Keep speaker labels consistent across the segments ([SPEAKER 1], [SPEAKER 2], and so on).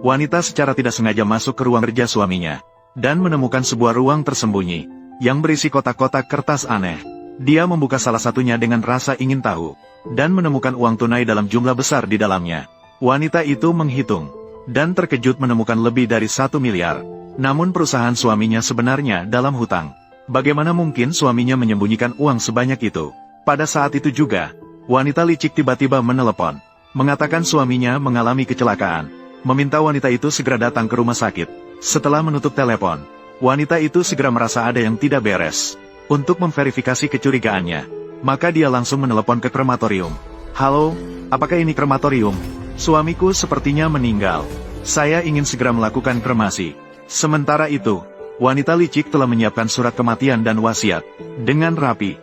[SPEAKER 1] wanita secara tidak sengaja masuk ke ruang kerja suaminya, dan menemukan sebuah ruang tersembunyi, yang berisi kotak-kotak kertas aneh. Dia membuka salah satunya dengan rasa ingin tahu, dan menemukan uang tunai dalam jumlah besar di dalamnya. Wanita itu menghitung, dan terkejut menemukan lebih dari 1 miliar. Namun perusahaan suaminya sebenarnya dalam hutang. Bagaimana mungkin suaminya menyembunyikan uang sebanyak itu? Pada saat itu juga, wanita licik tiba-tiba menelepon, mengatakan suaminya mengalami kecelakaan, meminta wanita itu segera datang ke rumah sakit. Setelah menutup telepon, wanita itu segera merasa ada yang tidak beres. Untuk memverifikasi kecurigaannya, maka dia langsung menelepon ke krematorium. Halo, apakah ini krematorium? Suamiku sepertinya meninggal. Saya ingin segera melakukan kremasi. Sementara itu, wanita licik telah menyiapkan surat kematian dan wasiat dengan rapi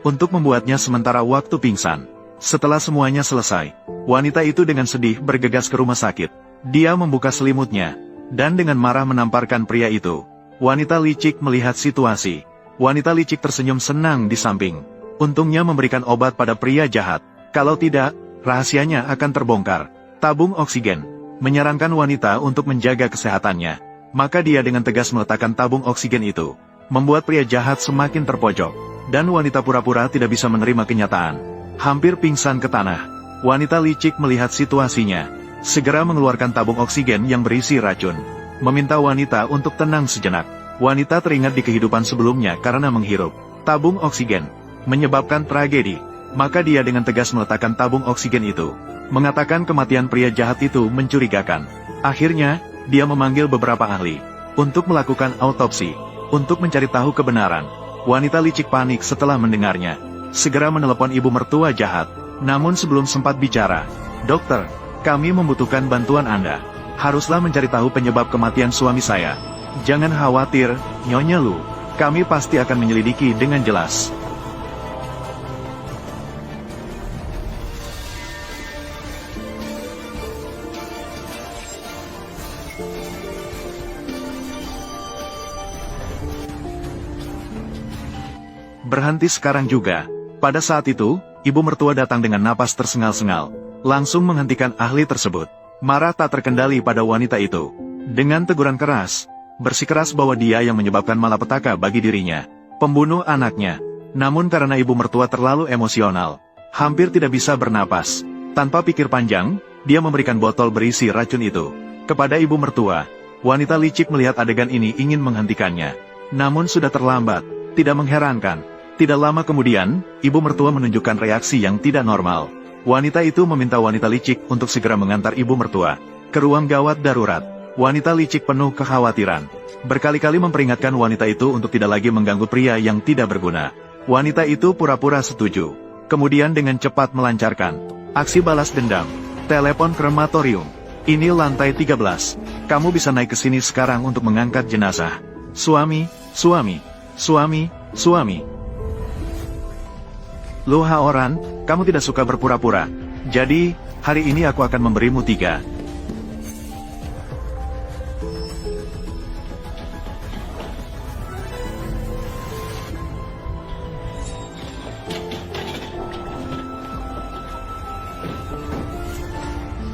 [SPEAKER 1] untuk membuatnya sementara waktu pingsan. Setelah semuanya selesai, wanita itu dengan sedih bergegas ke rumah sakit. Dia membuka selimutnya, dan dengan marah menamparkan pria itu. Wanita licik melihat situasi. Wanita licik tersenyum senang di samping. Untungnya memberikan obat pada pria jahat. Kalau tidak, rahasianya akan terbongkar. Tabung oksigen. Menyarankan wanita untuk menjaga kesehatannya. Maka dia dengan tegas meletakkan tabung oksigen itu. Membuat pria jahat semakin terpojok. Dan wanita pura-pura tidak bisa menerima kenyataan. Hampir pingsan ke tanah. Wanita licik melihat situasinya. Segera mengeluarkan tabung oksigen yang berisi racun. Meminta wanita untuk tenang sejenak. Wanita teringat di kehidupan sebelumnya karena menghirup tabung oksigen, menyebabkan tragedi. Maka dia dengan tegas meletakkan tabung oksigen itu. Mengatakan kematian pria jahat itu mencurigakan. Akhirnya, dia memanggil beberapa ahli untuk melakukan autopsi, untuk mencari tahu kebenaran. Wanita licik panik setelah mendengarnya. Segera menelepon ibu mertua jahat. Namun sebelum sempat bicara, "Dokter, kami membutuhkan bantuan Anda. Haruslah mencari tahu penyebab kematian suami saya. Jangan khawatir, Nyonya Lu. Kami pasti akan menyelidiki dengan jelas." Berhenti sekarang juga. Pada saat itu, ibu mertua datang dengan napas tersengal-sengal. Langsung menghentikan ahli tersebut. Marah tak terkendali pada wanita itu. Dengan teguran keras, bersikeras bahwa dia yang menyebabkan malapetaka bagi dirinya. Pembunuh anaknya. Namun karena ibu mertua terlalu emosional, hampir tidak bisa bernapas. Tanpa pikir panjang, dia memberikan botol berisi racun itu kepada ibu mertua. Wanita licik melihat adegan ini ingin menghentikannya. Namun sudah terlambat. Tidak mengherankan. Tidak lama kemudian, ibu mertua menunjukkan reaksi yang tidak normal. Wanita itu meminta wanita licik untuk segera mengantar ibu mertua ke ruang gawat darurat. Wanita licik penuh kekhawatiran. Berkali-kali memperingatkan wanita itu untuk tidak lagi mengganggu pria yang tidak berguna. Wanita itu pura-pura setuju. Kemudian dengan cepat melancarkan aksi balas dendam. Telepon krematorium. Ini lantai 13. Kamu bisa naik ke sini sekarang untuk mengangkat jenazah. Suami, suami, suami, suami. Lu Haoran, kamu tidak suka berpura-pura. Jadi, hari ini aku akan memberimu 3.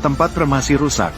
[SPEAKER 1] Tempat kremasi rusak.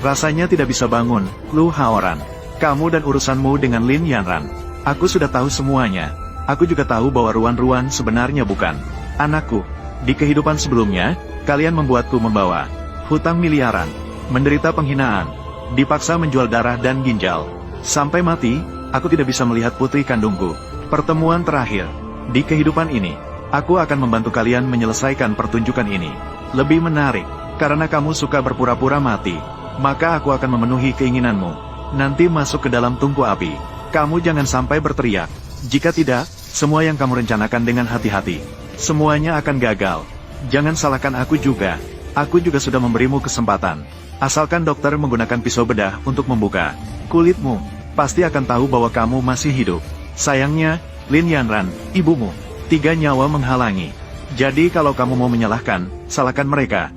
[SPEAKER 1] Rasanya tidak bisa bangun, Lu Haoran. Kamu dan urusanmu dengan Lin Yanran. Aku sudah tahu semuanya. Aku juga tahu bahwa Ruan-Ruan sebenarnya bukan anakku. Di kehidupan sebelumnya, kalian membuatku membawa hutang miliaran, menderita penghinaan, dipaksa menjual darah dan ginjal. Sampai mati, aku tidak bisa melihat putri kandungku. Pertemuan terakhir. Di kehidupan ini, aku akan membantu kalian menyelesaikan pertunjukan ini. Lebih menarik, karena kamu suka berpura-pura mati, maka aku akan memenuhi keinginanmu. Nanti masuk ke dalam tungku api. Kamu jangan sampai berteriak. Jika tidak, semua yang kamu rencanakan dengan hati-hati, semuanya akan gagal. Jangan salahkan aku juga. Aku juga sudah memberimu kesempatan. Asalkan dokter menggunakan pisau bedah untuk membuka kulitmu, pasti akan tahu bahwa kamu masih hidup. Sayangnya, Lin Yanran, ibumu, 3 nyawa menghalangi. Jadi kalau kamu mau menyalahkan, salahkan mereka.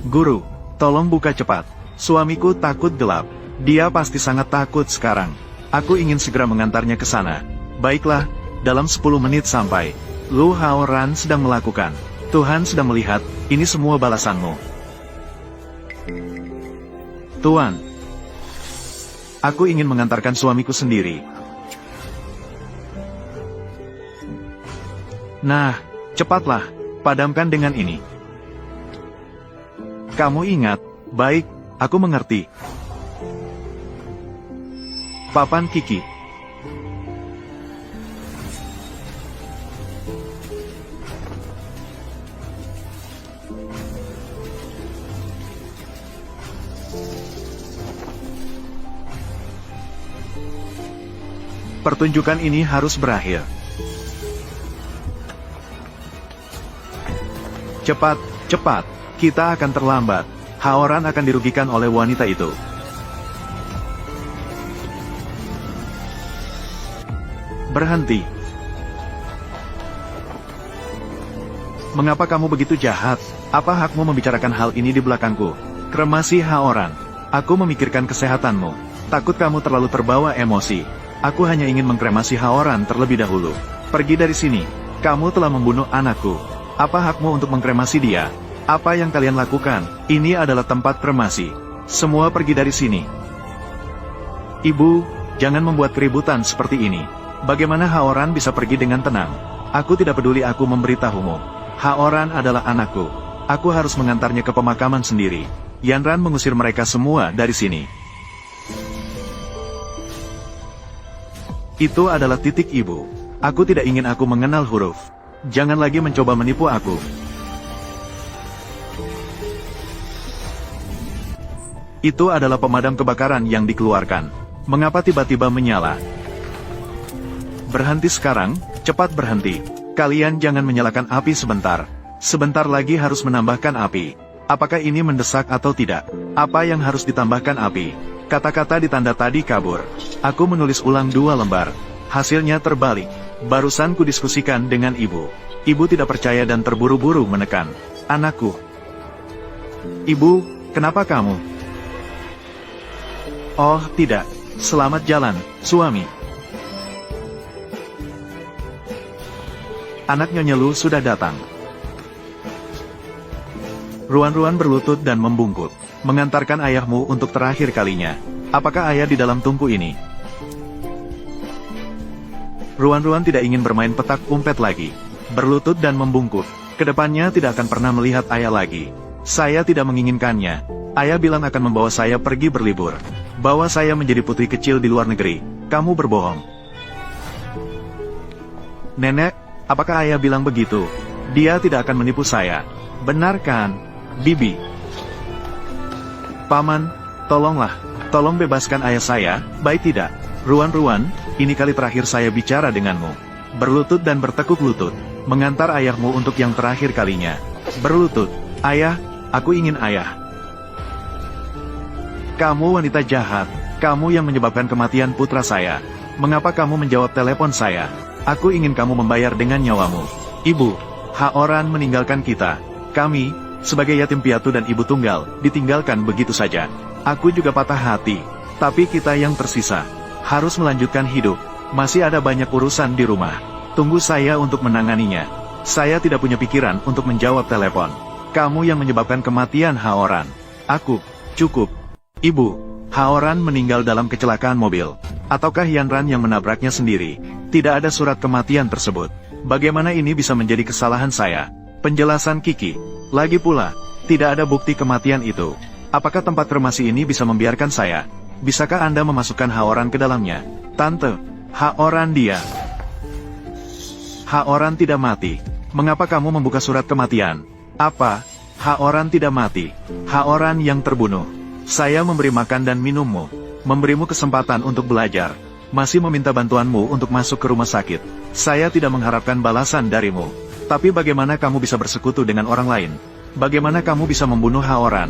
[SPEAKER 1] Guru, tolong buka cepat. Suamiku takut gelap. Dia pasti sangat takut sekarang. Aku ingin segera mengantarnya ke sana. Baiklah, dalam 10 menit sampai. Lu Haoran sedang melakukan. Tuhan sedang melihat, ini semua balasanmu. Tuan. Aku ingin mengantarkan suamiku sendiri. Nah, cepatlah, padamkan dengan ini. Kamu ingat, baik, aku mengerti. Papan Kiki. Pertunjukan ini harus berakhir. Cepat, cepat, kita akan terlambat. Haoran akan dirugikan oleh wanita itu. Berhenti. Mengapa kamu begitu jahat? Apa hakmu membicarakan hal ini di belakangku? Kremasi Haoran. Aku memikirkan kesehatanmu. Takut kamu terlalu terbawa emosi. Aku hanya ingin mengkremasi Haoran terlebih dahulu. Pergi dari sini. Kamu telah membunuh anakku. Apa hakmu untuk mengkremasi dia? Apa yang kalian lakukan? Ini adalah tempat kremasi. Semua pergi dari sini. Ibu, jangan membuat keributan seperti ini. Bagaimana Haoran bisa pergi dengan tenang? Aku tidak peduli, aku memberitahumu. Haoran adalah anakku. Aku harus mengantarnya ke pemakaman sendiri. Yanran mengusir mereka semua dari sini. Itu adalah titik ibu. Aku tidak ingin aku mengenal huruf. Jangan lagi mencoba menipu aku. Itu adalah pemadam kebakaran yang dikeluarkan. Mengapa tiba-tiba menyala? Berhenti sekarang, cepat berhenti. Kalian jangan menyalakan api sebentar. Sebentar lagi harus menambahkan api. Apakah ini mendesak atau tidak? Apa yang harus ditambahkan api? Kata-kata di tanda tadi kabur. Aku menulis ulang 2 lembar. Hasilnya terbalik. Barusan kudiskusikan dengan ibu. Ibu tidak percaya dan terburu-buru menekan. Anakku. Ibu, kenapa kamu? Oh, tidak. Selamat jalan, suami. Anak Nyonya Lu sudah datang. Ruan-Ruan berlutut dan membungkuk. Mengantarkan ayahmu untuk terakhir kalinya. Apakah ayah di dalam tungku ini? Ruan-Ruan tidak ingin bermain petak umpet lagi. Berlutut dan membungkuk. Kedepannya tidak akan pernah melihat ayah lagi. Saya tidak menginginkannya. Ayah bilang akan membawa saya pergi berlibur. Bawa saya menjadi putri kecil di luar negeri. Kamu berbohong. Nenek, apakah ayah bilang begitu? Dia tidak akan menipu saya. Benar kan, Bibi? Paman, tolonglah. Tolong bebaskan ayah saya, baik tidak? Ruan-Ruan, ini kali terakhir saya bicara denganmu. Berlutut dan bertekuk lutut. Mengantar ayahmu untuk yang terakhir kalinya. Berlutut. Ayah, aku ingin ayah. Kamu wanita jahat. Kamu yang menyebabkan kematian putra saya. Mengapa kamu menjawab telepon saya? Aku ingin kamu membayar dengan nyawamu. Ibu, Haoran meninggalkan kita. Kami, sebagai yatim piatu dan ibu tunggal, ditinggalkan begitu saja. Aku juga patah hati. Tapi kita yang tersisa harus melanjutkan hidup. Masih ada banyak urusan di rumah. Tunggu saya untuk menanganinya. Saya tidak punya pikiran untuk menjawab telepon. Kamu yang menyebabkan kematian Haoran. Aku, cukup. Ibu, Haoran meninggal dalam kecelakaan mobil. Ataukah Yanran yang menabraknya sendiri? Tidak ada surat kematian tersebut. Bagaimana ini bisa menjadi kesalahan saya? Penjelasan Kiki. Lagi pula, tidak ada bukti kematian itu. Apakah tempat kremasi ini bisa membiarkan saya? Bisakah Anda memasukkan Haoran ke dalamnya? Tante, Haoran dia. Haoran tidak mati. Mengapa kamu membuka surat kematian? Apa? Haoran tidak mati. Haoran yang terbunuh. Saya memberi makan dan minummu. Memberimu kesempatan untuk belajar. Masih meminta bantuanmu untuk masuk ke rumah sakit. Saya tidak mengharapkan balasan darimu. Tapi bagaimana kamu bisa bersekutu dengan orang lain? Bagaimana kamu bisa membunuh Haoran?